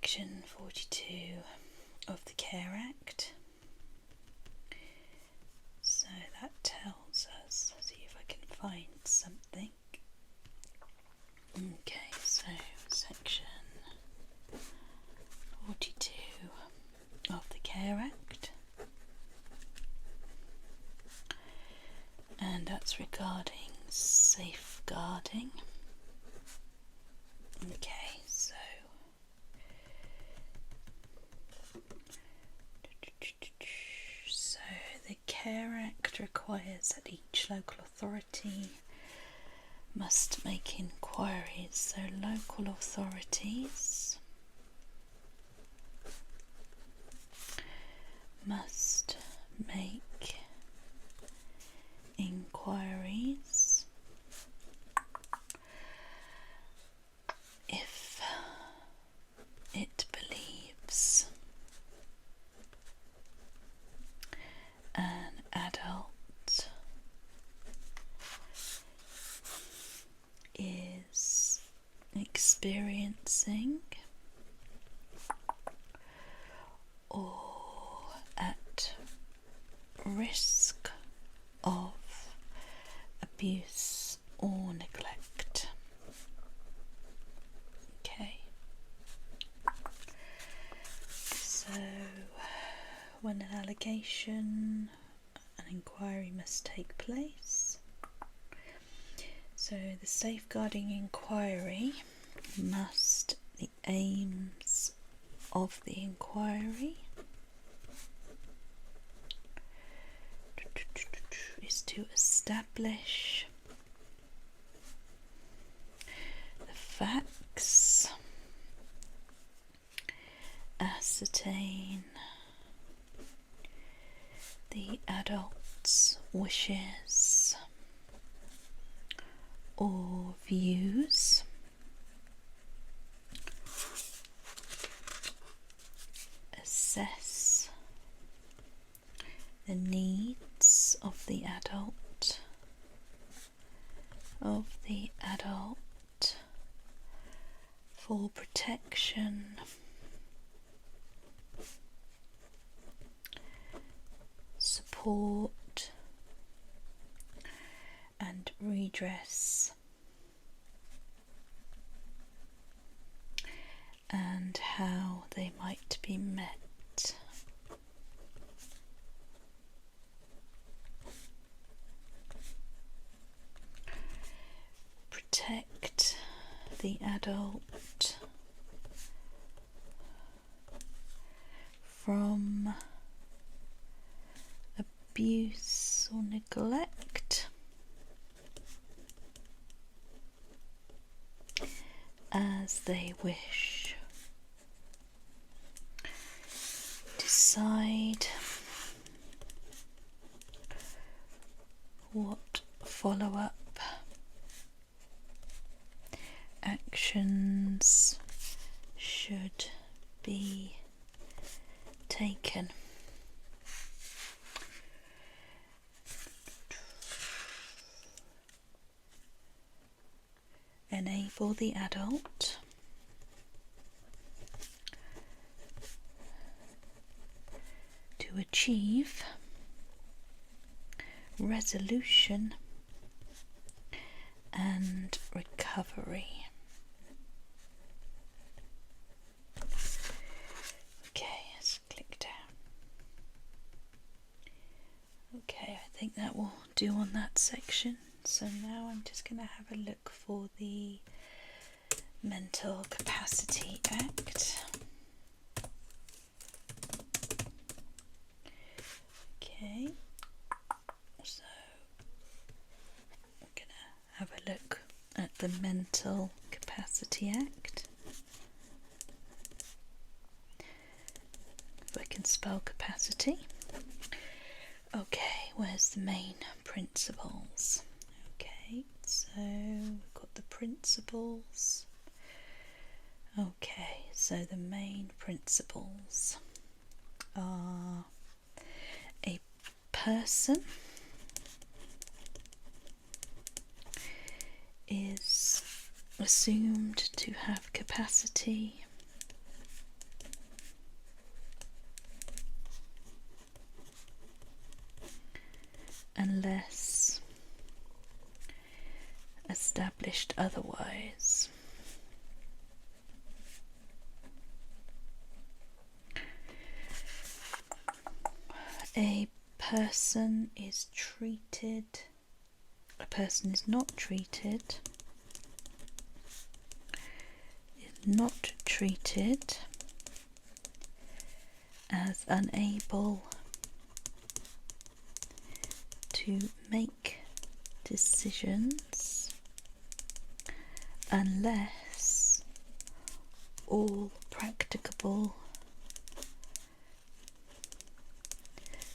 Section 42 of the Care Act. So that tells us, see if I can find something. Okay, so Section 42 of the Care Act, and that's regarding safeguarding. Okay, so the Care Act requires that each local authority must make inquiries. So local authorities must make inquiries if it believes an adult is experiencing or at risk of abuse or neglect. Okay, so when an allegation, an inquiry must take place. So the safeguarding inquiry the aims of the inquiry is to establish the facts, ascertain the adult's wishes or views, assess the needs of the adult for protection, support and redress, and how they might be met. Protect the adult from abuse or neglect as they wish. Decide what follow-up actions should be taken. Enable the adult to achieve resolution and recovery. Okay, let's click down. Okay, I think that will do on that section. So now I'm just going to have a look for the Mental Capacity Act. Okay, so I'm going to have a look at the Mental Capacity Act. If I can spell capacity. Okay, where's the main principles? Okay, so we've got the principles. Okay, so the main principles are a person is assumed to have capacity unless established otherwise. A person is not treated as unable to make decisions unless all practicable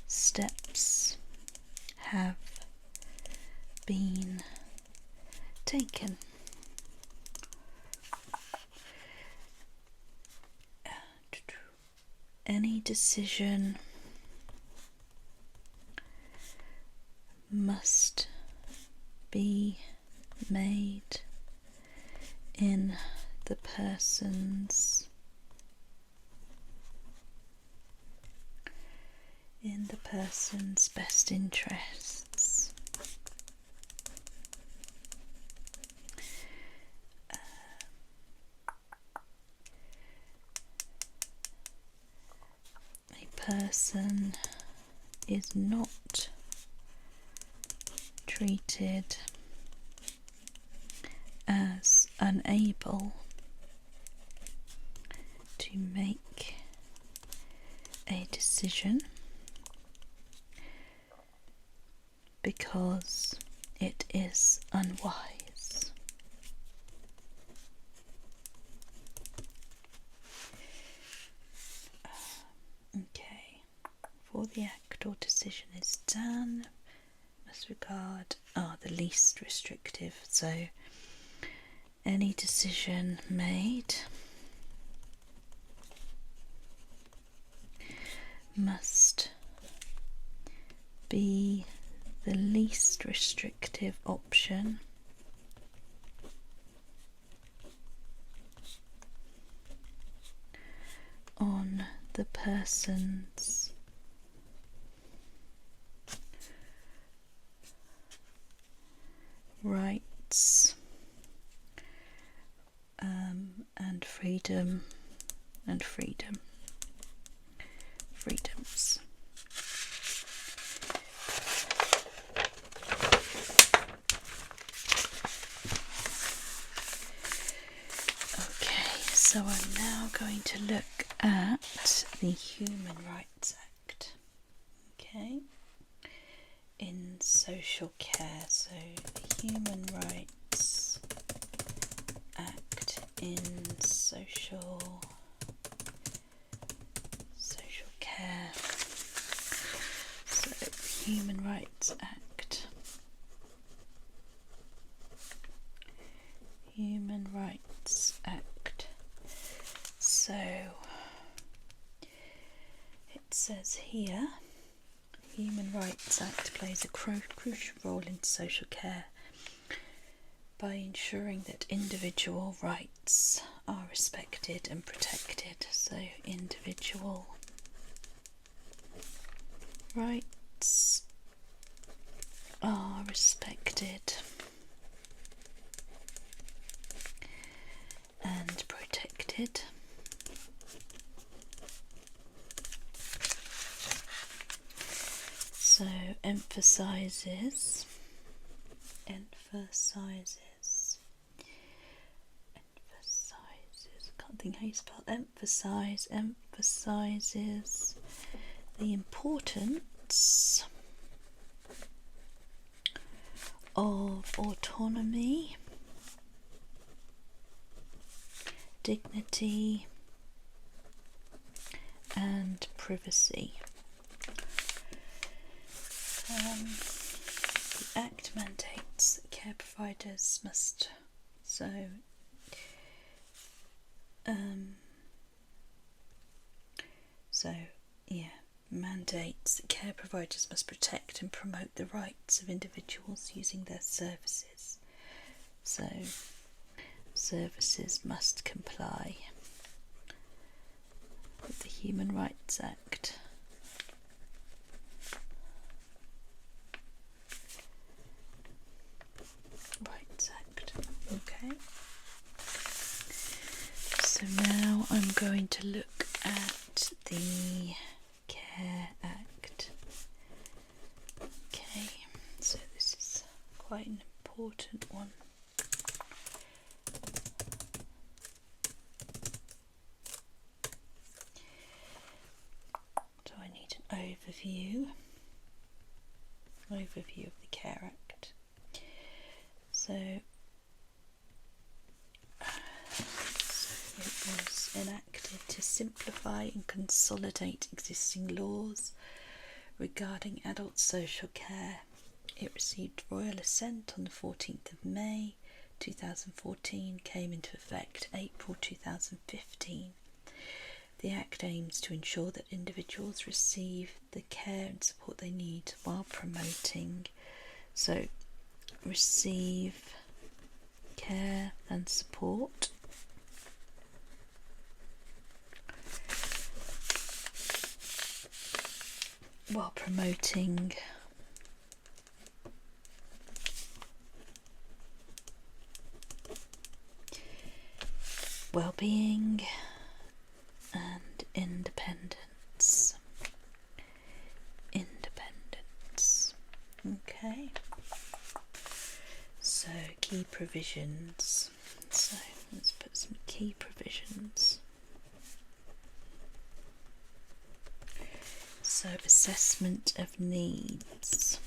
steps have been taken. Any decision must be made in the person's best interests. A person is not treated as unable to make a decision because it is unwise. Okay, before the act or decision is done, must regard the least restrictive. So any decision made must be the least restrictive option on the person's rights and freedoms. Okay, so I'm now going to look at the Human Rights Act. Okay, in social care. So the Human Rights Act in social care. So the Human Rights Act. Human Rights Act. So it says here, Human Rights Act plays a crucial role in social care by ensuring that individual rights are respected and protected. So individual rights are respected and protected. So emphasizes, I can't think how you spell emphasizes the importance of autonomy, dignity and privacy. The Act mandates that care providers must mandates that care providers must protect and promote the rights of individuals using their services. So services must comply with the Human Rights Act. I'm going to look at the Care Act. Okay, so this is quite an important one. So I need an overview of the Care Act. So it was enacted to simplify and consolidate existing laws regarding adult social care. It received royal assent on the 14th of May 2014, came into effect April 2015. The Act aims to ensure that individuals receive the care and support they need while promoting. So, receive care and support. While promoting well-being and independence. Okay. So key provisions. So let's put some key provisions. So assessment of needs.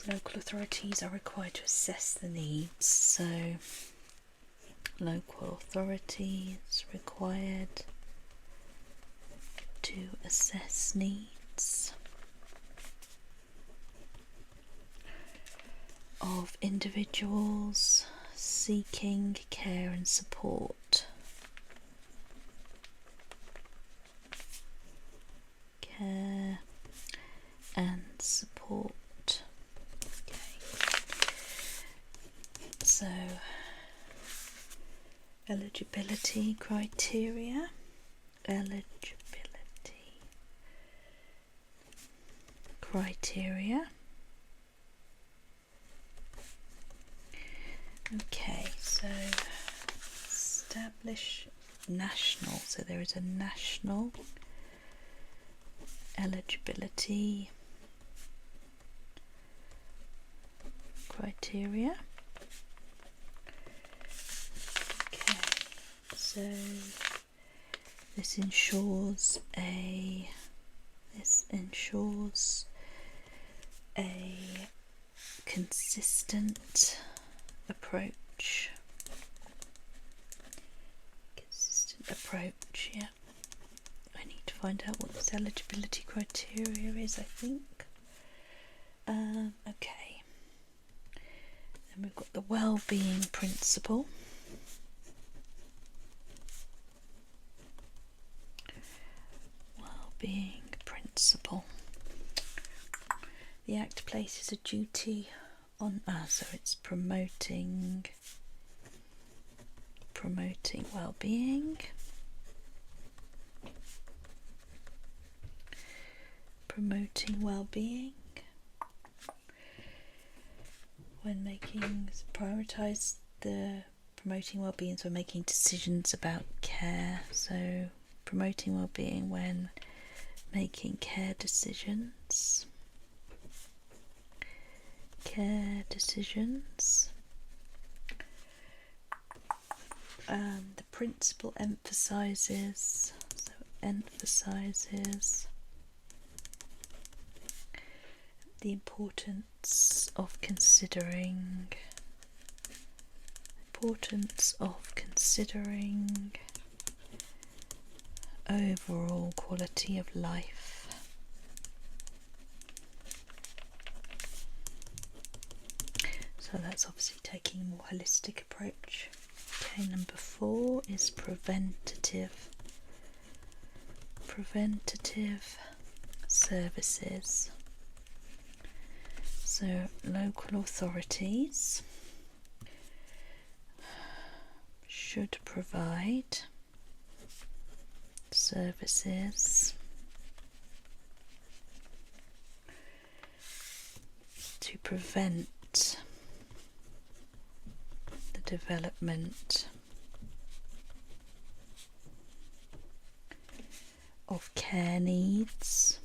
Local authorities are required to assess the needs, so local authorities required to assess needs of individuals seeking care and support. Care and support. So, eligibility criteria. Okay, so establish national. So there is a national eligibility criteria. So this ensures a consistent approach. Yeah. I need to find out what this eligibility criteria is, I think. Okay. Then we've got the well-being principle. Well-being principle. The Act places a duty on so it's promoting well-being. Promoting well-being when prioritise the promoting well-being when making decisions about care. So promoting well-being when making care decisions. The principle emphasises the importance of considering overall quality of life. So that's obviously taking a more holistic approach. Okay, number 4 is preventative services. So local authorities should provide services prevent the development of care needs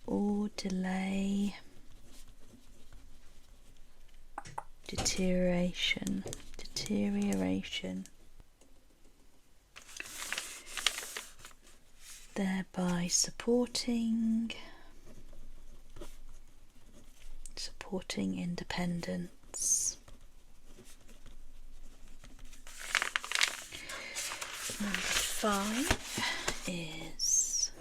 or delay deterioration, thereby supporting independence. Number 5 is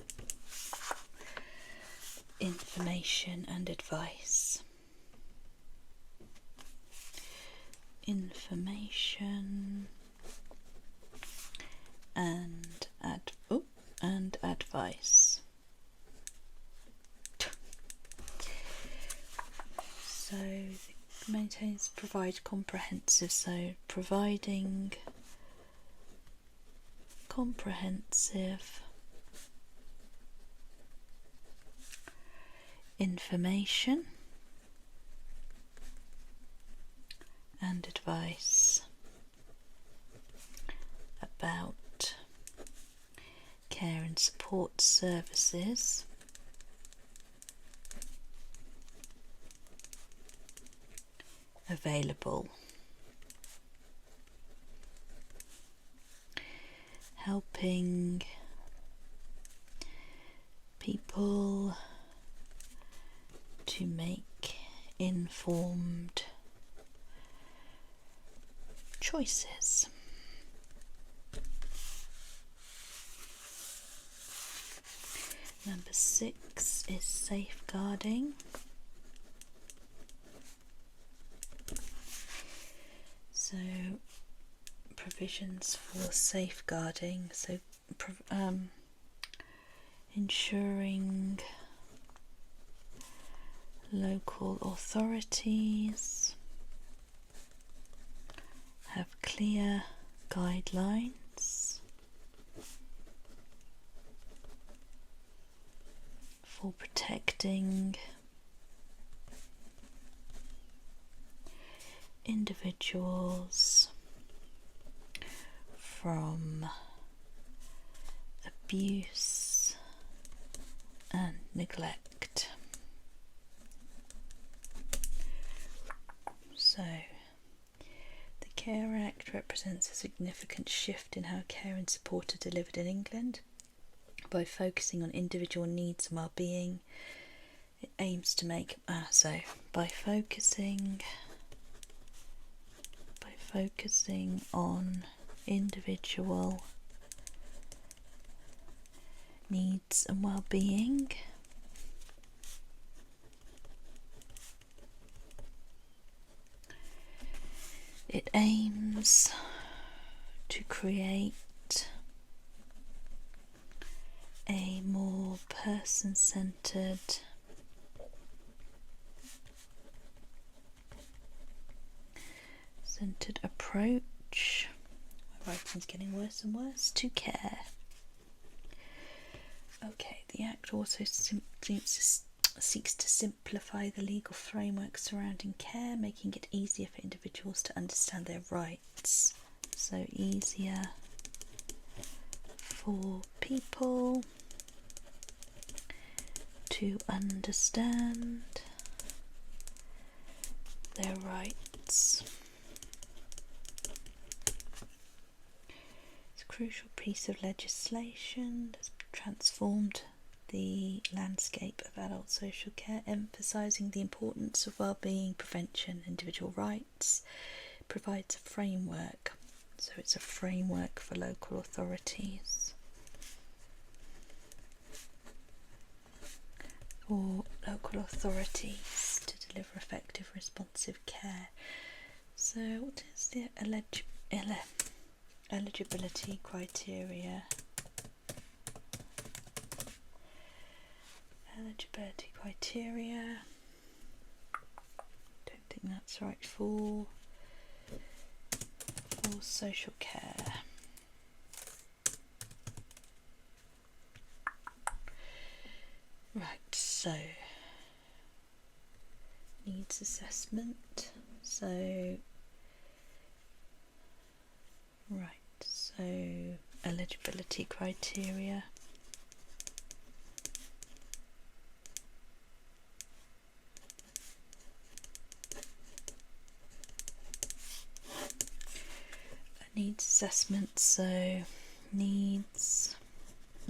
information and advice. Information and advice. So provide comprehensive, so providing comprehensive information and advice about care and support services available, helping people to make informed choices. Number 6 is safeguarding. So provisions for safeguarding, so ensuring local authorities have clear guidelines for protecting individuals from abuse and neglect. So, the Care Act represents a significant shift in how care and support are delivered in England. By focusing on individual needs and well-being, it aims to make by focusing on individual needs and well-being, it aims to create a more person-centred approach. My writing's getting worse and worse. To care. Okay, the Act also seeks to simplify the legal framework surrounding care, making it easier for individuals to understand their rights. So easier for people to understand their rights. It's a crucial piece of legislation that's transformed the landscape of adult social care, emphasising the importance of well-being, prevention, individual rights. It provides a framework, so it's a framework for local authorities to deliver effective, responsive care. So what is the eligibility criteria? Eligibility criteria, don't think that's right, for social care. Right, so needs assessment. So eligibility criteria. Needs assessment, so needs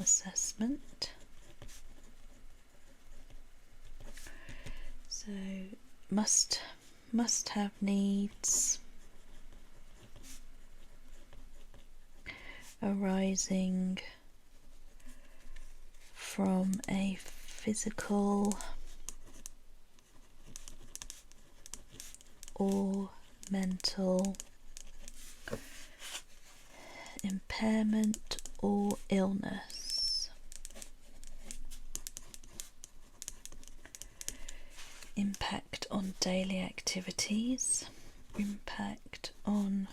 assessment. So must have needs arising from a physical or mental impairment or illness. Impact on daily activities. Impact on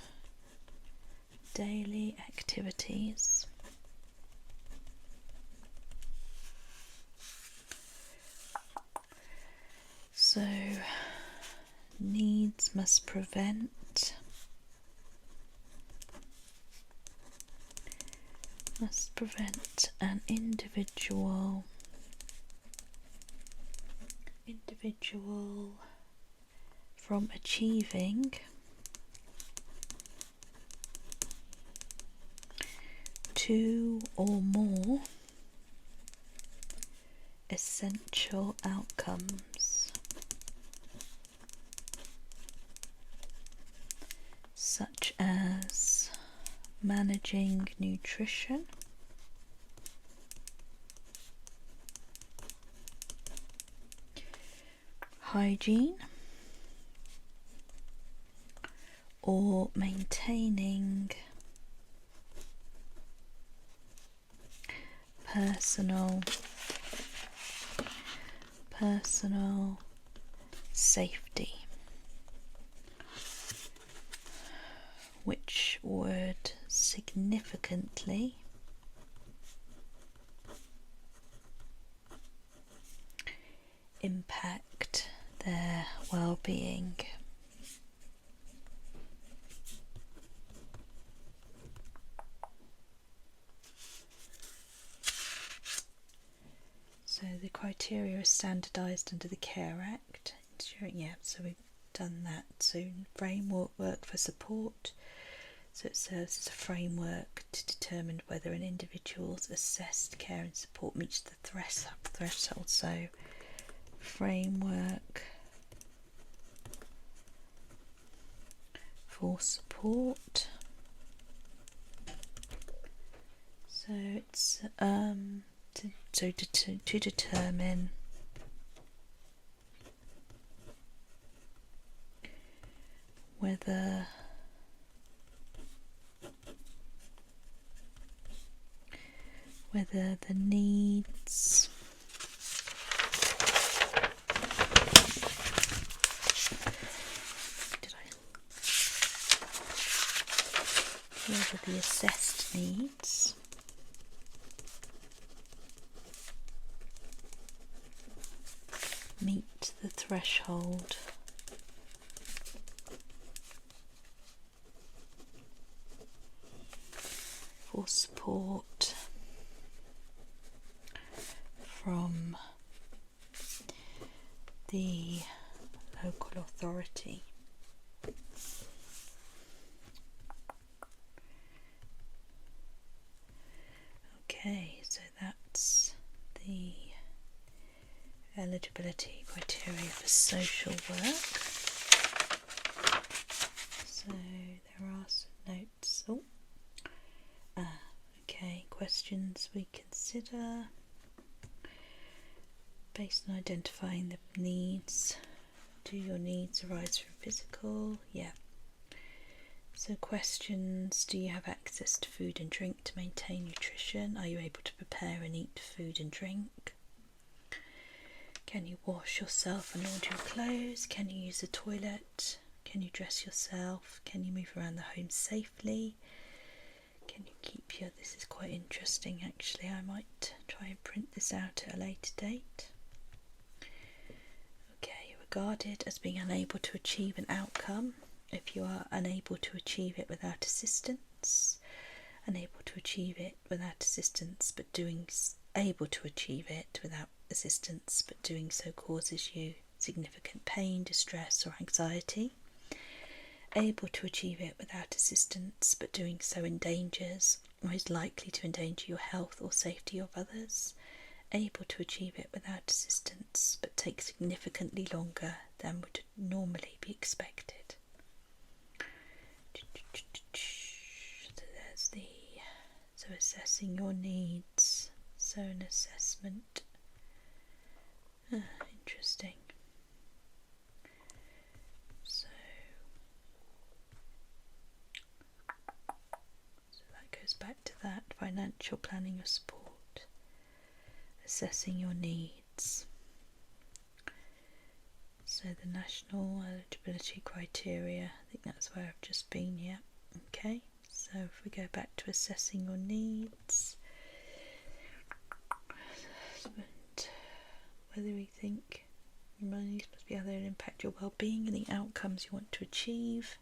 daily activities. So needs must prevent an individual from achieving two or more essential outcomes, such as managing nutrition, hygiene, or maintaining personal safety, which would significantly impact their well-being. So the criteria is standardised under the Care Act. So we've done that. So framework for support. So it serves as a framework to determine whether an individual's assessed care and support meets the threshold. So framework for support. So it's to determine whether the needs whether the assessed needs meet the threshold for support from the local authority. Okay, so that's the eligibility criteria for social work. So there are some notes. Okay, questions we consider based on identifying the needs. Do your needs arise from physical? Yeah. So questions: do you have access to food and drink to maintain nutrition? Are you able to prepare and eat food and drink? Can you wash yourself and launder your clothes? Can you use the toilet? Can you dress yourself? Can you move around the home safely? Can you keep your... This is quite interesting actually. I might try and print this out at a later date. Okay, we're regarded as being unable to achieve an outcome if you are unable to achieve it without assistance, unable to achieve it without assistance but able to achieve it without assistance but doing so causes you significant pain, distress or anxiety, able to achieve it without assistance but doing so endangers or is likely to endanger your health or safety of others, able to achieve it without assistance but takes significantly longer than would normally be expected. So assessing your needs, so an assessment, interesting. So that goes back to that, financial planning or support, assessing your needs. So the national eligibility criteria, I think that's where I've just been, yeah, okay. So if we go back to assessing your needs, whether we think your needs must be how they impact your well-being and the outcomes you want to achieve.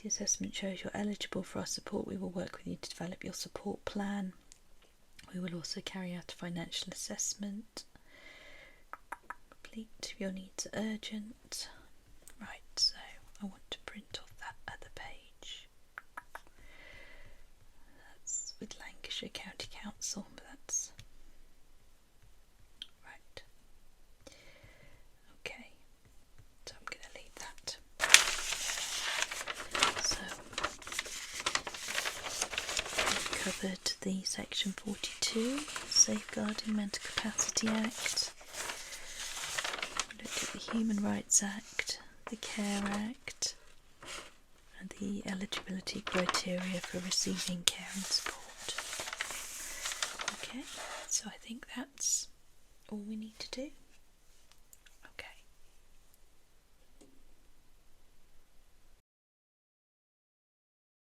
The assessment shows you're eligible for our support. We will work with you to develop your support plan. We will also carry out a financial assessment. Complete if your needs are urgent. Right, so I want to print off that other page. That's with Lancashire County Council, but that's right. Okay, so I'm going to leave that. So we've covered the Section 42 Safeguarding Mental Capacity Act. We looked at the Human Rights Act, the Care Act, and the eligibility criteria for receiving care and support. Okay, so I think that's all we need to do.